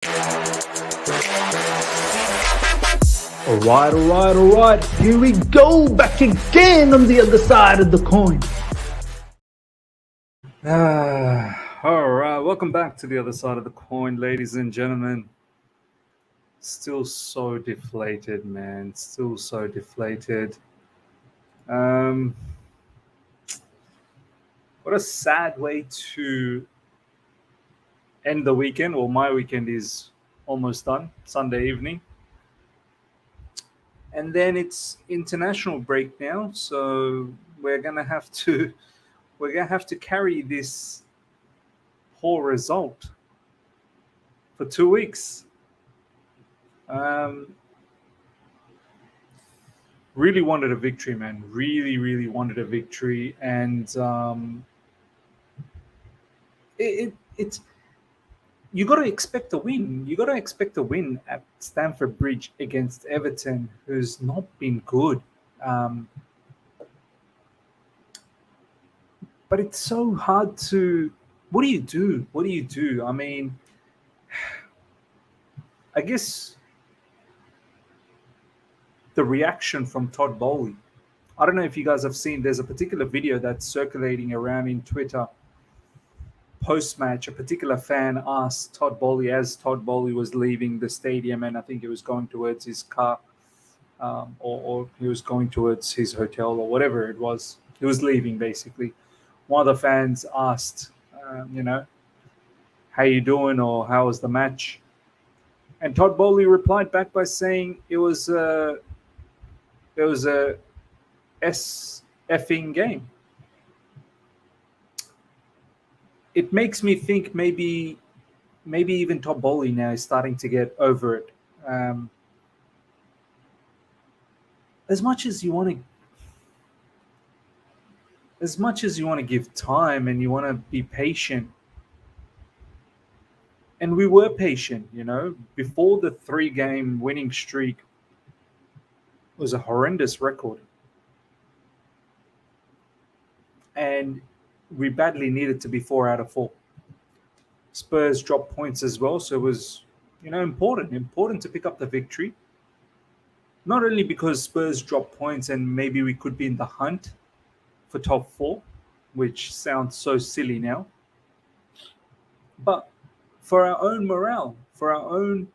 All right. Here we go, back again on the other side of the coin. All right, welcome back to the other side of the coin, ladies and gentlemen. Still so deflated, man. Still so deflated. What a sad way to end the weekend. Well, my weekend is almost done, Sunday evening. And then it's international break now, so we're gonna have to carry this poor result for 2 weeks. Really wanted a victory, man. Really wanted a victory, and it's you got to expect a win. You got to expect a win at Stamford Bridge against Everton, who's not been good. But it's so hard to. What do you do? What do you do? I mean, I guess the reaction from Todd Boehly. I don't know if you guys have seen, there's a particular video that's circulating around in Twitter. Post-match, a particular fan asked Todd Boehly, as Todd Boehly was leaving the stadium, and I think he was going towards his car, or he was going towards his hotel or whatever it was. He was leaving, basically. One of the fans asked, how you doing, or how was the match? And Todd Boehly replied back by saying it was a S-effing game. It makes me think maybe even Todd Boehly now is starting to get over it. As much as you want to give time and you want to be patient, and we were patient, before the 3-game winning streak was a horrendous record. And we badly needed to be 4 out of 4. Spurs dropped points as well, so it was, important to pick up the victory. Not only because Spurs dropped points and maybe we could be in the hunt for top 4, which sounds so silly now, but for our own morale, for our own,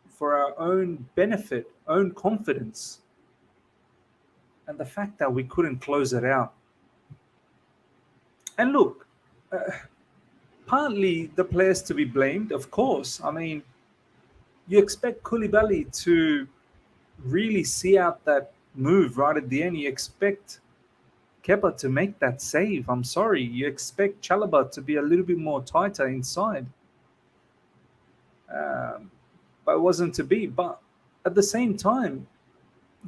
for our own benefit, own confidence, and the fact that we couldn't close it out. And look, partly the players to be blamed, of course. I mean, you expect Koulibaly to really see out that move right at the end. You expect Kepa to make that save. I'm sorry. You expect Chalobah to be a little bit more tighter inside. But it wasn't to be. But at the same time,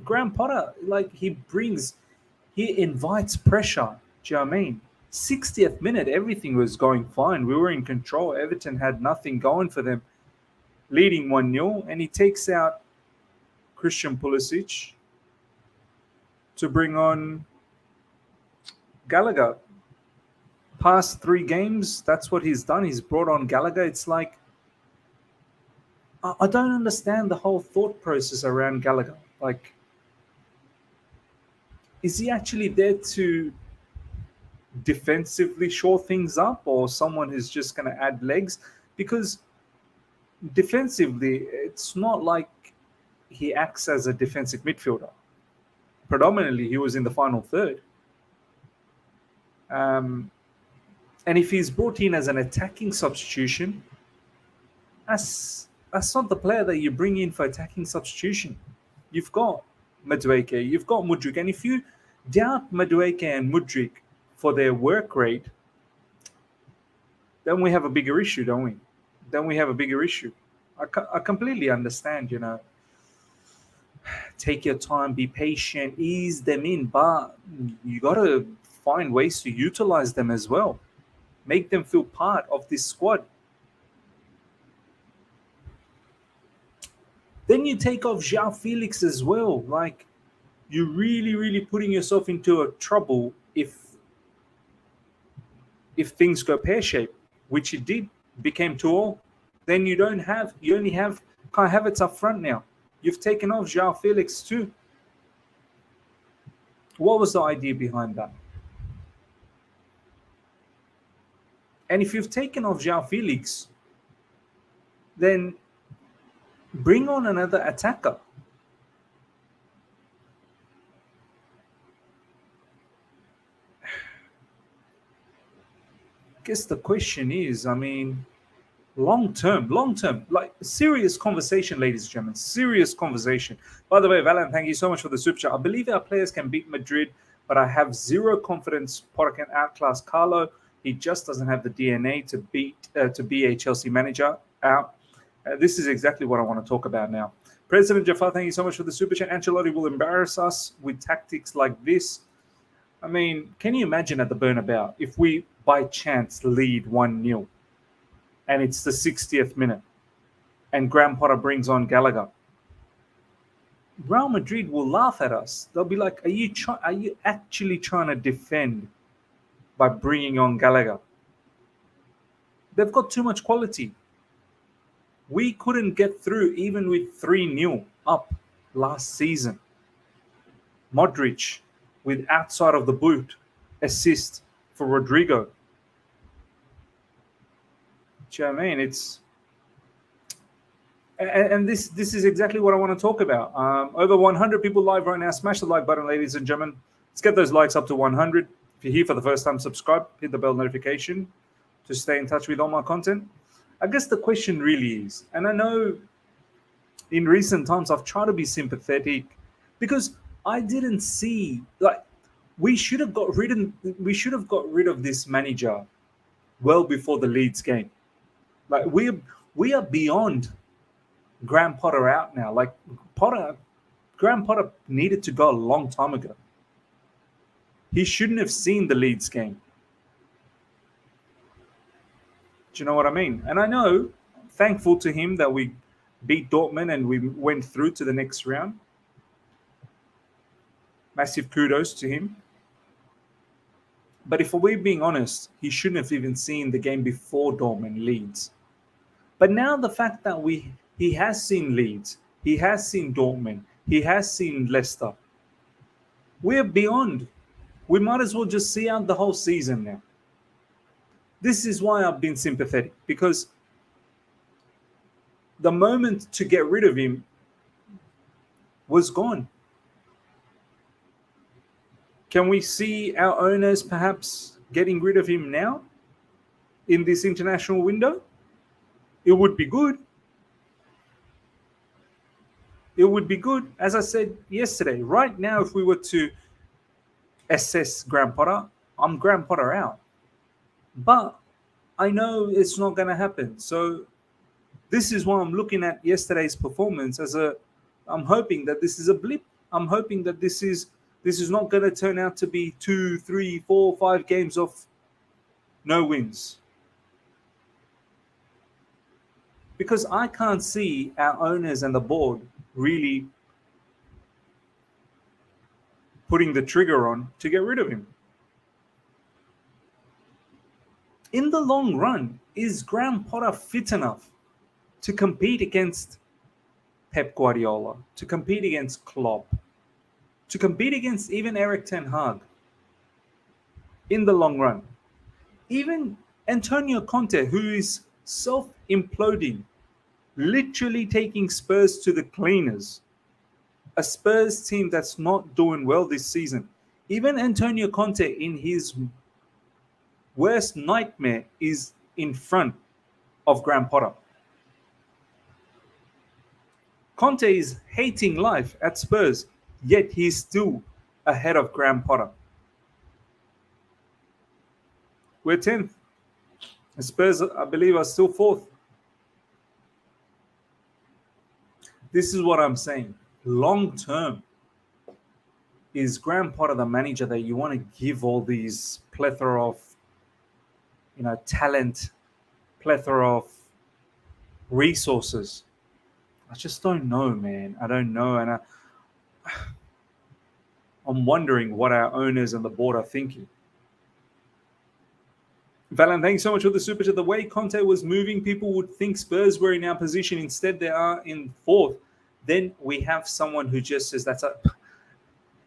Graham Potter, he invites pressure. Do you know what I mean? 60th minute, everything was going fine. We were in control. Everton had nothing going for them, leading 1-0, and he takes out Christian Pulisic to bring on Gallagher. Past 3 games, that's what he's done. He's brought on Gallagher. It's like, I don't understand the whole thought process around Gallagher. Is he actually there to defensively shore things up, or someone who's just going to add legs? Because defensively, it's not like he acts as a defensive midfielder. Predominantly, he was in the final third. And if he's brought in as an attacking substitution, that's not the player that you bring in for attacking substitution. You've got Madueke, you've got Mudryk, and if you doubt Madueke and Mudryk for their work rate, then we have a bigger issue, don't we? Then we have a bigger issue. I completely understand, take your time, be patient, ease them in, but you got to find ways to utilize them as well. Make them feel part of this squad. Then you take off João Felix as well. You're really putting yourself into a trouble if things go pear-shaped, which it did, became 2-2. then you only have Kai Havertz up front now. You've taken off João Felix too. What was the idea behind that? And if you've taken off João Felix, then bring on another attacker. I guess the question is, I mean, long term, like serious conversation, ladies and gentlemen, serious conversation. By the way, Valen, thank you so much for the super chat. I believe our players can beat Madrid, but I have zero confidence Potter can outclass Carlo. He just doesn't have the DNA to be a Chelsea manager. This is exactly what I want to talk about now. President Jafar, thank you so much for the super chat. Ancelotti will embarrass us with tactics like this. I mean, can you imagine at the Bernabeu if we by chance lead 1-0 and it's the 60th minute and Graham Potter brings on Gallagher? Real Madrid will laugh at us. They'll be like, are you actually trying to defend by bringing on Gallagher? They've got too much quality. We couldn't get through even with 3-0 up last season. Modric with outside of the boot assist for Rodrigo. Do you know what I mean? It's and this is exactly what I want to talk about. Over 100 people live right now. Smash the like button, ladies and gentlemen. Let's get those likes up to 100. If you're here for the first time, subscribe, hit the bell notification to stay in touch with all my content. I guess the question really is, and I know in recent times I've tried to be sympathetic because I didn't see, like, we should have got rid of this manager well before the Leeds game. Like we are beyond Graham Potter out now. Like Graham Potter needed to go a long time ago. He shouldn't have seen the Leeds game. Do you know what I mean? And I know, thankful to him that we beat Dortmund and we went through to the next round. Massive kudos to him. But if we're being honest, he shouldn't have even seen the game before Dortmund Leeds. But now the fact that he has seen Leeds, he has seen Dortmund, he has seen Leicester, we're beyond. We might as well just see out the whole season now. This is why I've been sympathetic, because the moment to get rid of him was gone. Can we see our owners perhaps getting rid of him now in this international window? It would be good. It would be good. As I said yesterday, right now, if we were to assess Graham Potter, I'm Graham Potter out. But I know it's not going to happen. So this is why I'm looking at yesterday's performance I'm hoping that this is a blip. I'm hoping that this is not going to turn out to be 2, 3, 4, 5 games of no wins. Because I can't see our owners and the board really putting the trigger on to get rid of him. In the long run, is Graham Potter fit enough to compete against Pep Guardiola, to compete against Klopp, to compete against even Eric Ten Hag in the long run? Even Antonio Conte, who is self-imploding, literally taking Spurs to the cleaners, a Spurs team that's not doing well this season. Even Antonio Conte, in his worst nightmare, is in front of Graham Potter. Conte is hating life at Spurs, yet he's still ahead of Graham Potter. We're 10th. And Spurs, I believe, are still 4th. This is what I'm saying. Long term, is Graham Potter the manager that you want to give all these plethora of, talent, plethora of resources? I just don't know, man. I don't know. And I'm wondering what our owners and the board are thinking. Valen, thanks so much for the super chat. The way Conte was moving, people would think Spurs were in our position. Instead, they are in fourth. Then we have someone who just says that's a.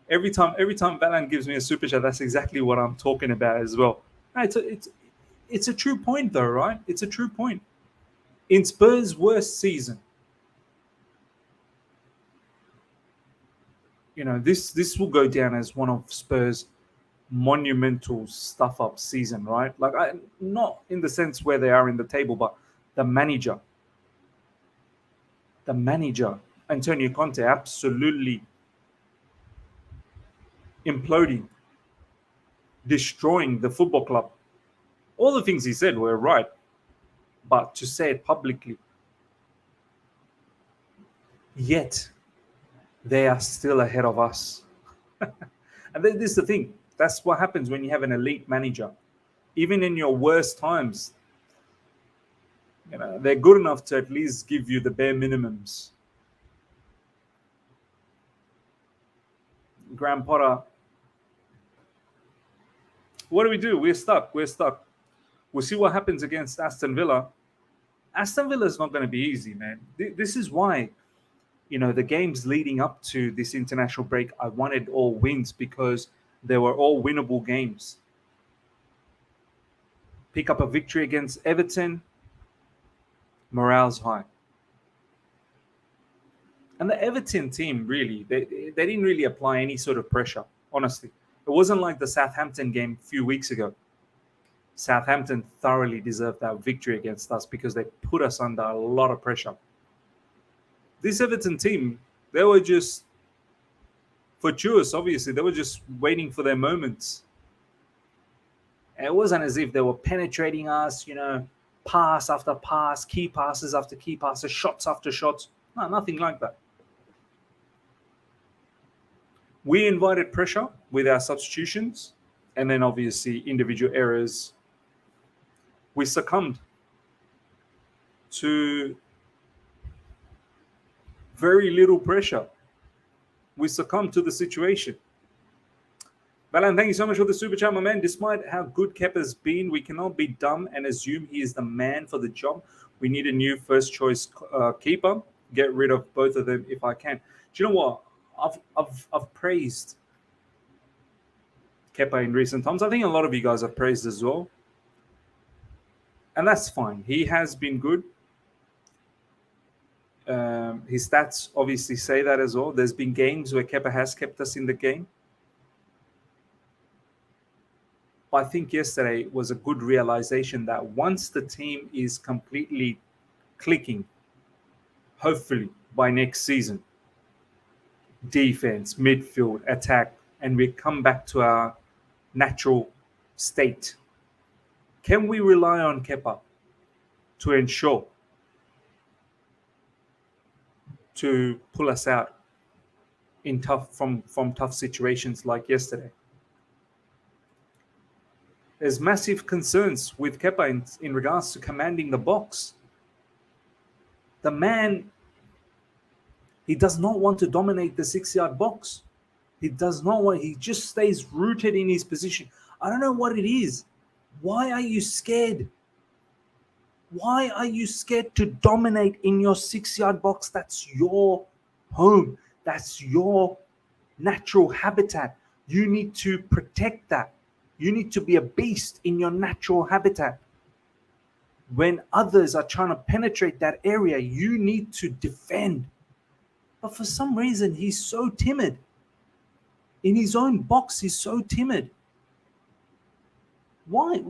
Every time Valen gives me a super chat, that's exactly what I'm talking about as well. It's a true point though, right? It's a true point. In Spurs' worst season, this will go down as one of Spurs' monumental stuff up season, right? Not in the sense where they are in the table, but the manager, Antonio Conte, absolutely imploding, destroying the football club. All the things he said were right, but to say it publicly, yet they are still ahead of us. And this is the thing. That's what happens when you have an elite manager. Even in your worst times, they're good enough to at least give you the bare minimums. Graham Potter, what do? We're stuck. We'll see what happens against Aston Villa. Aston Villa is not going to be easy, man. This is why, the games leading up to this international break, I wanted all wins because they were all winnable games. Pick up a victory against Everton, morale's high. And the Everton team, really, they didn't really apply any sort of pressure, honestly. It wasn't like the Southampton game a few weeks ago. Southampton thoroughly deserved that victory against us because they put us under a lot of pressure. This Everton team, they were just fortuitous, obviously. They were just waiting for their moments. And it wasn't as if they were penetrating us, pass after pass, key passes after key passes, shots after shots. No, nothing like that. We invited pressure with our substitutions and then obviously individual errors. We succumbed to very little pressure. We succumbed to the situation. Valan, thank you so much for the super chat, my man. Despite how good Kepa's been, we cannot be dumb and assume he is the man for the job. We need a new first choice keeper. Get rid of both of them if I can. Do you know what? I've praised Kepa in recent times. I think a lot of you guys have praised as well. And that's fine. He has been good. His stats obviously say that as well. There's been games where Kepa has kept us in the game. But I think yesterday was a good realization that once the team is completely clicking, hopefully by next season, defense, midfield, attack, and we come back to our natural state, can we rely on Kepa to ensure to pull us out in from tough situations like yesterday? There's massive concerns with Kepa in regards to commanding the box. The man, he does not want to dominate the 6-yard box. He does not want, he just stays rooted in his position. I don't know what it is. Why are you scared? Why are you scared to dominate in your 6-yard box? That's your home. That's your natural habitat. You need to protect that. You need to be a beast in your natural habitat. When others are trying to penetrate that area, you need to defend. But for some reason, he's so timid. In his own box, he's so timid. Why?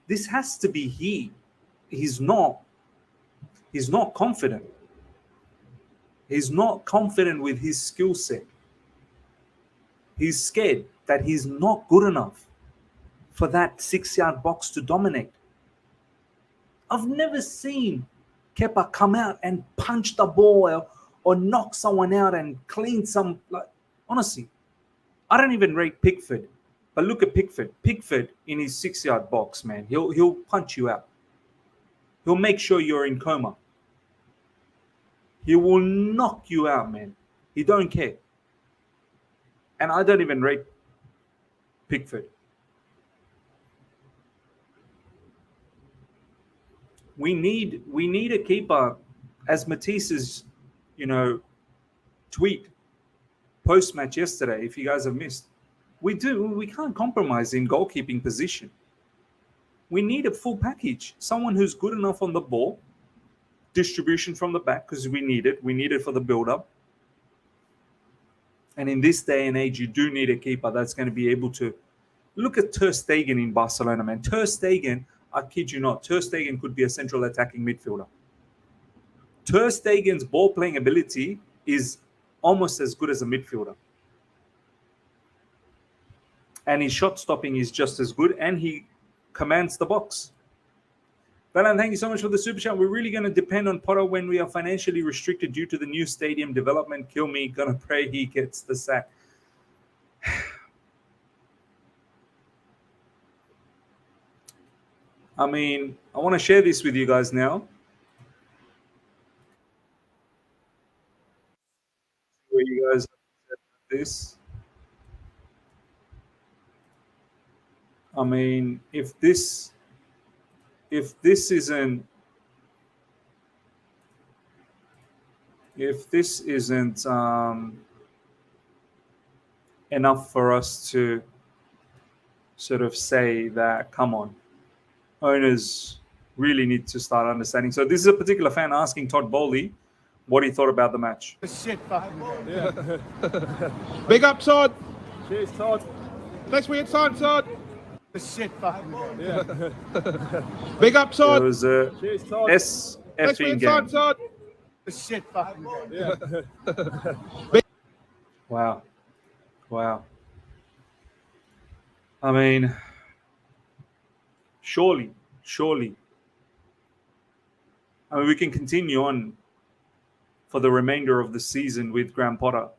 This has to be he. He's not confident. He's not confident with his skill set. He's scared that he's not good enough for that 6-yard box to dominate. I've never seen Kepa come out and punch the ball or knock someone out and clean some. Honestly, I don't even rate Pickford, but look at Pickford. Pickford in his 6-yard box, man, he'll punch you out. He'll make sure you're in coma. He will knock you out, man. He don't care. And I don't even rate Pickford. We need a keeper, as Matisse's, tweet post-match yesterday, if you guys have missed. We can't compromise in goalkeeping position. We need a full package. Someone who's good enough on the ball, distribution from the back, because we need it for the build-up. And in this day and age, you do need a keeper that's going to be able to look at Ter Stegen in Barcelona, man. Ter Stegen, I kid you not, Ter Stegen could be a central attacking midfielder. Ter Stegen's ball-playing ability is almost as good as a midfielder. And his shot stopping is just as good, and he commands the box. Balan, thank you so much for the super chat. We're really going to depend on Potter when we are financially restricted due to the new stadium development. Kill me. Gonna pray he gets the sack. I mean, I want to share this with you guys now. Where you guys have this. I mean, if this isn't enough for us to sort of say that, come on, owners really need to start understanding. So this is a particular fan asking Todd Boehly what he thought about the match. Shit, fucking Yeah. Big up, Todd. Cheers, Todd. Next week, Todd. Shit, fucking Yeah. Big up, It Todd. was a Cheers, Todd. Next SFing week, game. Todd. Shit, fucking Yeah. Wow. I mean, surely. I mean, we can continue on for the remainder of the season with Graham Potter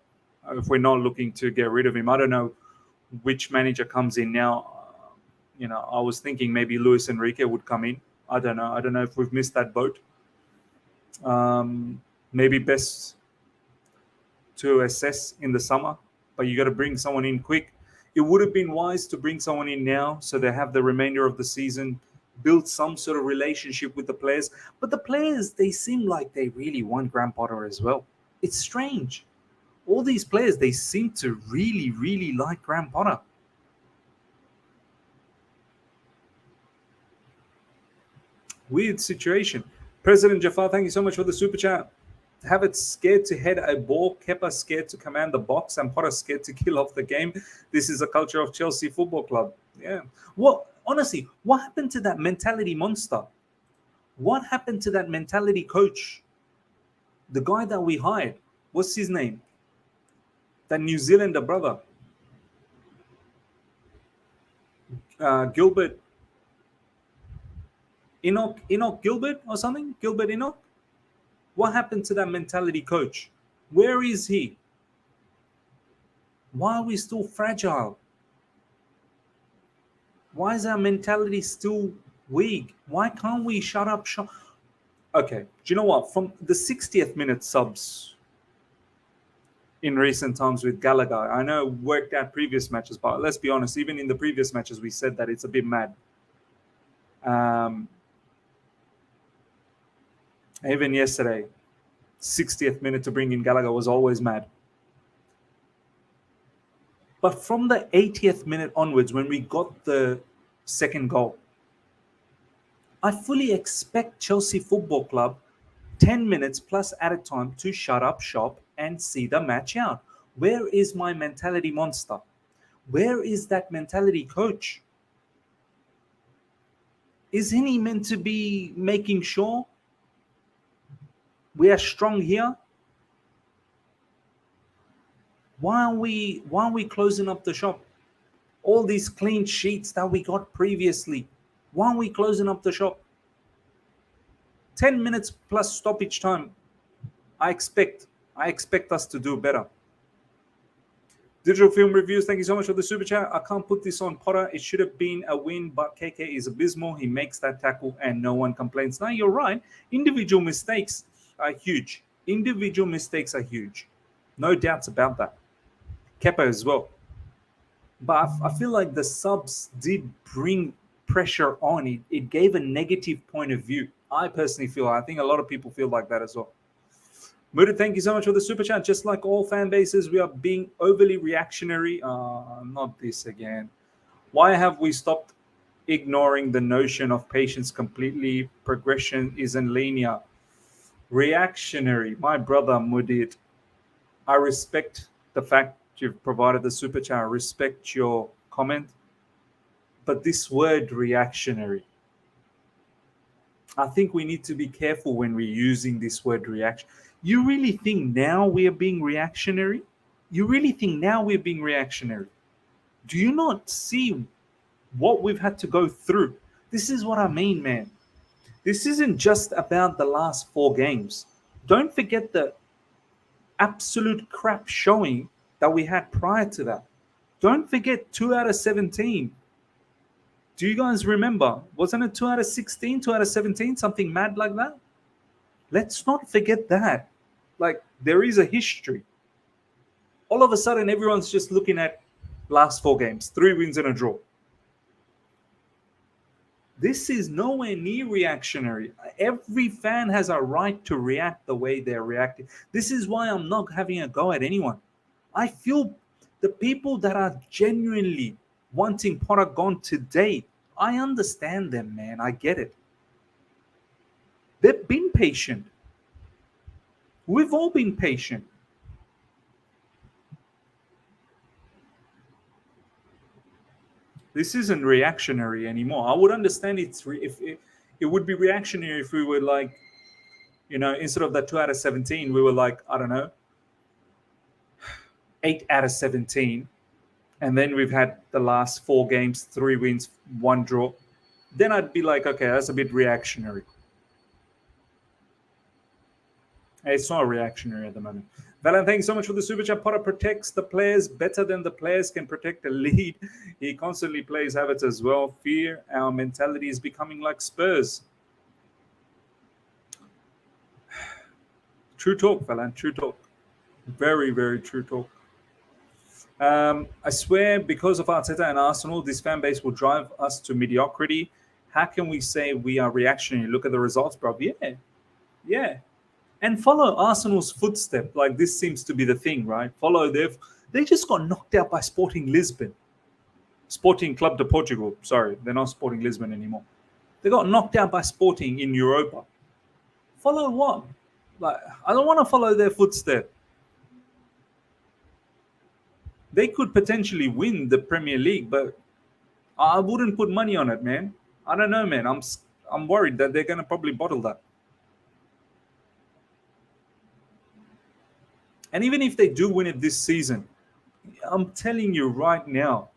if we're not looking to get rid of him. I don't know which manager comes in now. I was thinking maybe Luis Enrique would come in. I don't know if we've missed that boat. Maybe best to assess in the summer, but you got to bring someone in quick. It would have been wise to bring someone in now so they have the remainder of the season, build some sort of relationship with the players. But the players, they seem like they really want Graham Potter as well. It's strange. All these players, they seem to really, really like Graham Potter. Weird situation. President Jafar, thank you so much for the super chat. Have it scared to head a ball, Kepa scared to command the box, and Potter scared to kill off the game. This is a culture of Chelsea Football Club. Yeah. Honestly, what happened to that mentality monster? What happened to that mentality coach? The guy that we hired, what's his name? That New Zealander brother. Gilbert. Enoch Gilbert or something? Gilbert Enoch? What happened to that mentality coach? Where is he? Why are we still fragile? Why is our mentality still weak? Why can't we shut up shop? Okay, do you know what? From the 60th minute subs in recent times with Gallagher, I know worked out previous matches, but let's be honest, even in the previous matches, we said that it's a bit mad. Even yesterday, 60th minute to bring in Gallagher was always mad. But from the 80th minute onwards, when we got the second goal, I fully expect Chelsea Football Club 10 minutes plus added time to shut up shop and see the match out. Where is my mentality monster? Where is that mentality coach? Isn't he meant to be making sure we are strong here? Why are we closing up the shop? All these clean sheets that we got previously, why are we closing up the shop? 10 minutes plus stoppage time. I expect us to do better. Digital Film Reviews, thank you so much for the super chat. I can't put this on Potter. It should have been a win, but KK is abysmal. He makes that tackle and no one complains. No, you're right. Individual mistakes are huge. No doubts about that. Kepa as well. But I feel like the subs did bring pressure on. It gave a negative point of view. I personally feel, I think a lot of people feel like that as well. Murid, thank you so much for the super chat. Just like all fan bases, we are being overly reactionary. Not this again. Why have we stopped ignoring the notion of patience completely? Progression isn't linear. Reactionary, my brother Mudid. I respect the fact you've provided the super chat. I respect your comment. But this word reactionary, I think we need to be careful when we're using this word reaction. You really think now we are being reactionary? You really think now we're being reactionary? Do you not see what we've had to go through? This is what I mean, man. This isn't just about the last 4 games. Don't forget the absolute crap showing that we had prior to that. Don't forget 2 out of 17. Do you guys remember? Wasn't it 2 out of 16, 2 out of 17, something mad like that? Let's not forget that. Like, there is a history. All of a sudden, everyone's just looking at last 4 games, 3 wins and a draw. This is nowhere near reactionary. Every fan has a right to react the way they're reacting. This is why I'm not having a go at anyone. I feel the people that are genuinely wanting Potter gone today, I understand them, man. I get it. They've been patient. We've all been patient. This isn't reactionary anymore. I would understand if it would be reactionary if we were like, instead of that 2 out of 17, we were like, I don't know, 8 out of 17. And then we've had the last 4 games, 3 wins, 1 draw. Then I'd be like, okay, that's a bit reactionary. It's not reactionary at the moment. Valan, thanks so much for the super chat. Potter protects the players better than the players can protect the lead. He constantly plays habits as well. Fear, our mentality is becoming like Spurs. True talk, Valan, true talk. Very, very true talk. I swear, because of Arteta and Arsenal, this fan base will drive us to mediocrity. How can we say we are reactionary? Look at the results, bro. Yeah. And follow Arsenal's footstep. Like, this seems to be the thing, right? They just got knocked out by Sporting Lisbon. Sporting Club de Portugal. Sorry, they're not Sporting Lisbon anymore. They got knocked out by Sporting in Europa. Follow what? Like, I don't want to follow their footstep. They could potentially win the Premier League, but I wouldn't put money on it, man. I don't know, man. I'm worried that they're going to probably bottle that. And even if they do win it this season, I'm telling you right now,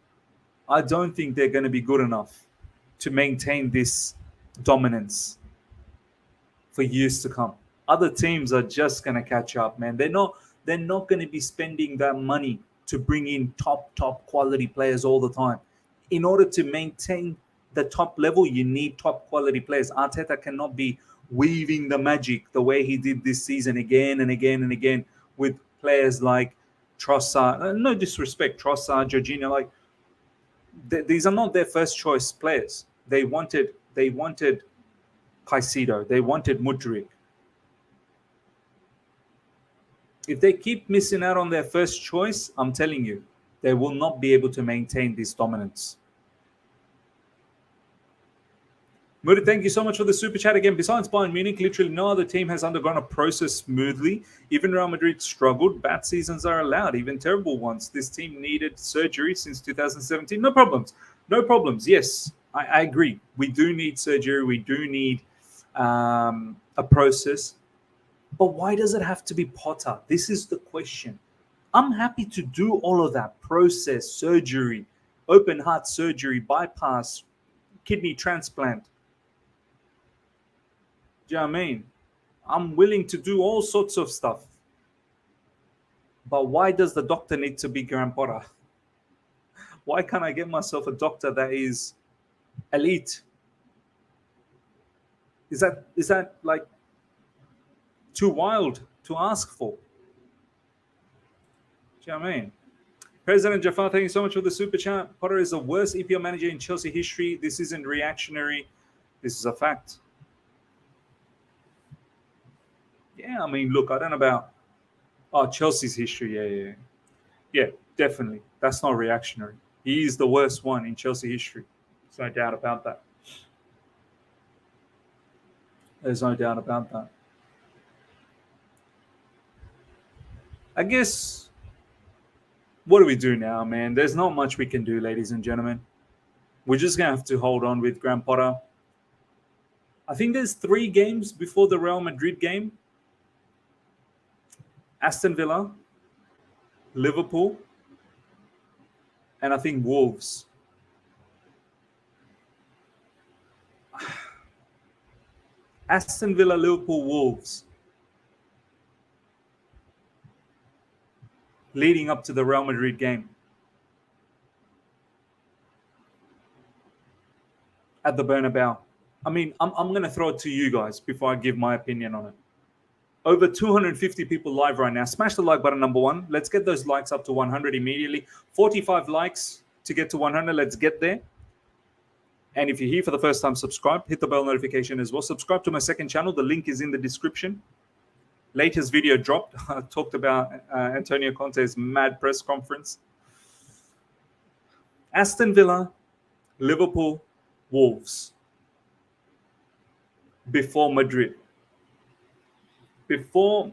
I don't think they're going to be good enough to maintain this dominance for years to come. Other teams are just going to catch up, man. They're not going to be spending that money to bring in top quality players all the time. In order to maintain the top level, you need top quality players. Arteta cannot be weaving the magic the way he did this season again and again and again with players like Trossard. No disrespect, Trossard, Jorginho. Like, these are not their first choice players. They wanted Caicedo. They wanted Mudryk. If they keep missing out on their first choice, I'm telling you, they will not be able to maintain this dominance. Murid, thank you so much for the super chat again. Besides Bayern Munich, literally no other team has undergone a process smoothly. Even Real Madrid struggled. Bad seasons are allowed, even terrible ones. This team needed surgery since 2017. No problems. Yes, I agree. We do need surgery. We do need a process. But why does it have to be Potter? This is the question. I'm happy to do all of that. Process, surgery, open heart surgery, bypass, kidney transplant. Do you know what I mean? I'm willing to do all sorts of stuff. But why does the doctor need to be Graham Potter? Why can't I get myself a doctor that is elite? Is that like too wild to ask for? Do you know what I mean? President Jafar, thank you so much for the super chat. Potter is the worst EPL manager in Chelsea history. This isn't reactionary. This is a fact. Yeah, I mean, look, I don't know about Chelsea's history. Yeah, definitely. That's not reactionary. He is the worst one in Chelsea history. There's no doubt about that. There's no doubt about that. I guess, what do we do now, man? There's not much we can do, ladies and gentlemen. We're just going to have to hold on with Graham Potter. I think there's 3 games before the Real Madrid game. Aston Villa, Liverpool, and I think Wolves. Aston Villa, Liverpool, Wolves. Leading up to the Real Madrid game. At the Bernabeu. I mean, I'm going to throw it to you guys before I give my opinion on it. Over 250 people live right now. Smash the like button, number 1. Let's get those likes up to 100 immediately. 45 likes to get to 100. Let's get there. And if you're here for the first time, subscribe. Hit the bell notification as well. Subscribe to my second channel. The link is in the description. Latest video dropped. I talked about Antonio Conte's mad press conference. Aston Villa, Liverpool, Wolves. Before Madrid. Before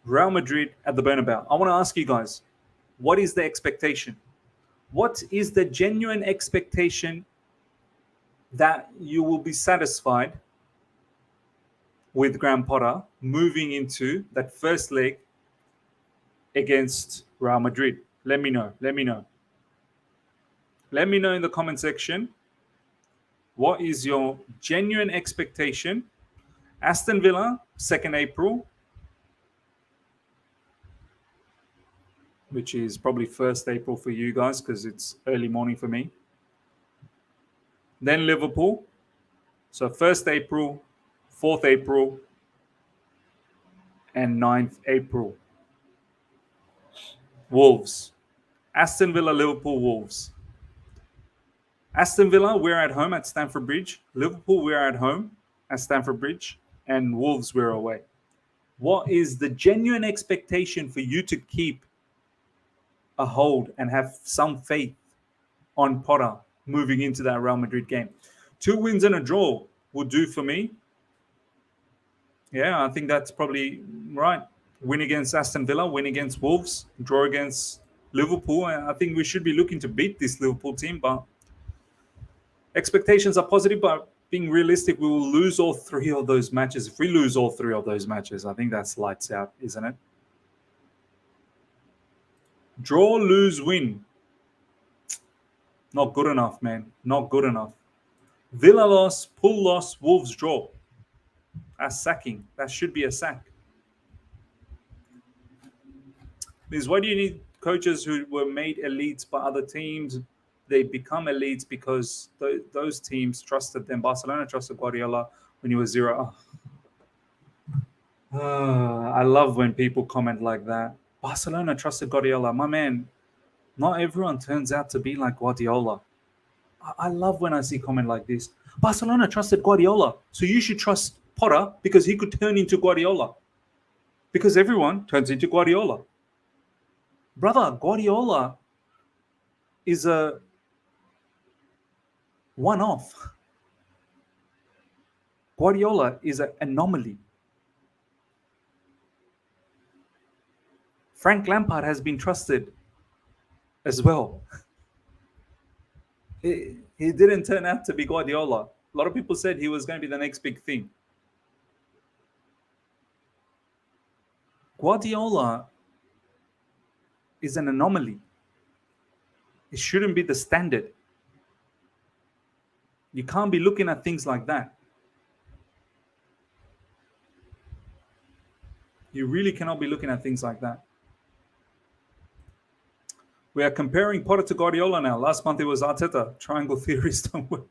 Real Madrid at the Bernabeu. I want to ask you guys, what is the expectation? What is the genuine expectation that you will be satisfied with Graham Potter moving into that first leg against Real Madrid? Let me know. Let me know. Let me know in the comment section. What is your genuine expectation? Aston Villa, 2nd April, which is probably 1st April for you guys because it's early morning for me. Then Liverpool. So 1st April, 4th April, and 9th April. Wolves. Aston Villa, Liverpool, Wolves. Aston Villa, we're at home at Stamford Bridge. Liverpool, we're at home at Stamford Bridge. And Wolves, we're away. What is the genuine expectation for you to keep a hold and have some faith on Potter moving into that Real Madrid game? 2 wins and a draw would do for me. Yeah, I think that's probably right. Win against Aston Villa, win against Wolves, draw against Liverpool. I think we should be looking to beat this Liverpool team, but expectations are positive, but being realistic, we will lose all 3 of those matches. If we lose all 3 of those matches, I think that's lights out, isn't it? Draw, lose, win. Not good enough, man. Not good enough. Villa loss, Pool loss, Wolves draw. That's sacking. That should be a sack. Because why do you need coaches who were made elites by other teams? They become elites because those teams trusted them. Barcelona trusted Guardiola when he was 0. I love when people comment like that. Barcelona trusted Guardiola. My man, not everyone turns out to be like Guardiola. I love when I see comment like this. Barcelona trusted Guardiola, so you should trust Potter because he could turn into Guardiola. Because everyone turns into Guardiola. Brother, Guardiola is a one-off. Guardiola is an anomaly. Frank Lampard has been trusted as well. He didn't turn out to be Guardiola. A lot of people said he was going to be the next big thing. Guardiola is an anomaly. It shouldn't be the standard. You can't be looking at things like that. You really cannot be looking at things like that. We are comparing Potter to Guardiola now. Last month it was Arteta. Triangle theories don't work.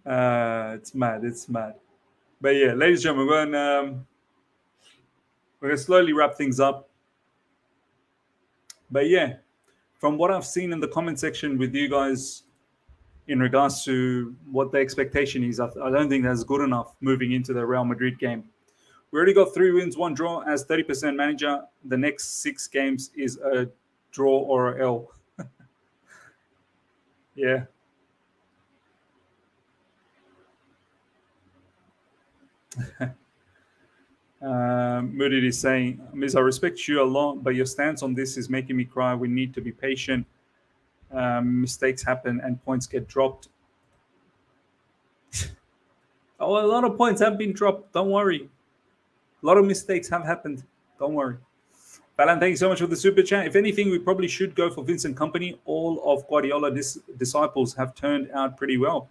It's mad. It's mad. But yeah, ladies and gentlemen, we're going to slowly wrap things up. But yeah, from what I've seen in the comment section with you guys, in regards to what the expectation is. I don't think that's good enough moving into the Real Madrid game. We already got 3 wins, 1 draw as 30% manager. The next 6 games is a draw or a L. Yeah. Murid is saying, Miss, I respect you a lot, but your stance on this is making me cry. We need to be patient. Mistakes happen and points get dropped. Oh, a lot of points have been dropped. Don't worry. A lot of mistakes have happened. Don't worry. Balan, thank you so much for the super chat. If anything, we probably should go for Vincent Kompany. All of Guardiola's disciples have turned out pretty well.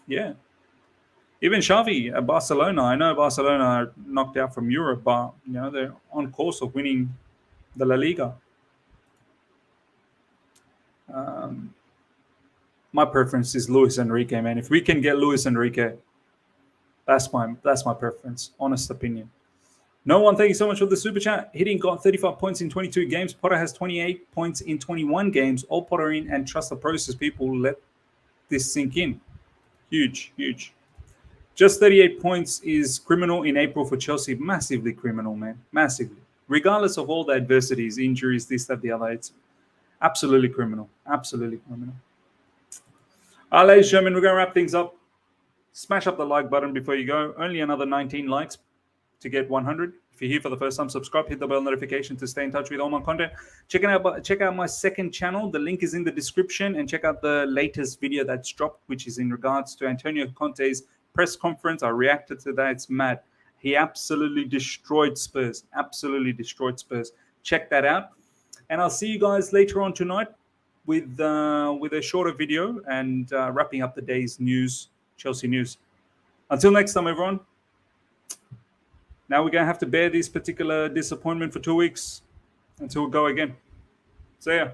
Yeah. Even Xavi at Barcelona. I know Barcelona are knocked out from Europe, but they're on course of winning the La Liga. My preference is Luis Enrique, man. If we can get Luis Enrique, that's my preference. Honest opinion. No one, thank you so much for the super chat. Hitting got 35 points in 22 games. Potter has 28 points in 21 games. All Potter in and trust the process. People, let this sink in. Huge, huge. Just 38 points is criminal in April for Chelsea. Massively criminal, man. Massively. Regardless of all the adversities, injuries, this, that, the other, it's absolutely criminal. Absolutely criminal. All right, ladies and gentlemen, we're going to wrap things up. Smash up the like button before you go. Only another 19 likes to get 100. If you're here for the first time, subscribe, hit the bell notification to stay in touch with all my content. Check out my second channel. The link is in the description, and check out the latest video that's dropped, which is in regards to Antonio Conte's press conference. I reacted to that. It's mad. He absolutely destroyed Spurs. Absolutely destroyed Spurs. Check that out. And I'll see you guys later on tonight with a shorter video and wrapping up the day's news, Chelsea news. Until next time, everyone. Now we're going to have to bear this particular disappointment for 2 weeks until we go again. See ya.